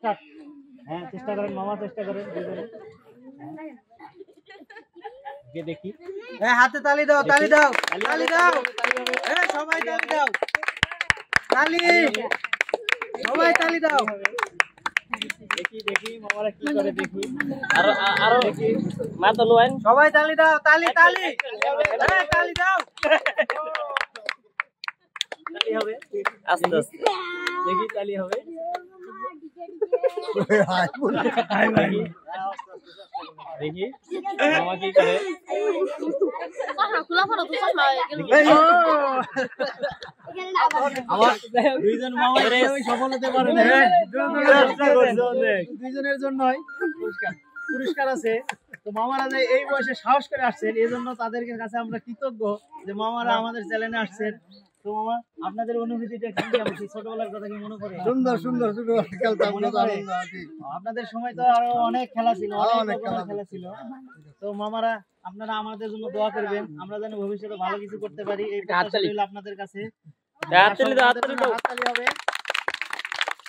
Start. হ্যাঁ চেষ্টা করেন মামা, চেষ্টা করেন দুজনে। কে দেখি, হাতে তালি দাও, তালি দাও, তালি দাও, সবাই তালি দাও, তালি, সবাই তালি দাও। দেখি দেখি মামারা কি করে দেখি। আরো দেখি মা তো লোয়েন সবাই তালি দাও, তালি, তালি, তালি দাও। তালি হবে, আস্তে আস্তে দেখি তালি হবে। দেখি মামা কি করে। আমার দুইজন মামা সফল হতে পারে না, দুইজনের জন্যই পুরস্কার আছে। তো মামারা যে এই বয়সে সাহস করে আসছেন, এই জন্য তাদের কাছে আমরা কৃতজ্ঞ যে মামারা আমাদের চ্যানেলে আসছেন। তো মামা আপনাদের অনুভূতিটা কি, ছোটবেলার কথা কি মনে পড়ে? সুন্দর সুন্দর খেলতাম, আপনাদের সময় তো আরো অনেক খেলা ছিল, অনেক খেলা ছিল। তো মামারা আপনারা আমাদের জন্য দোয়া করবেন, আমরা যেন ভবিষ্যতে ভালো কিছু করতে পারি, এই প্রত্যাশা রইল আপনাদের কাছে। হাততালি দাও, হাততালি দাও। হাততালি হবে।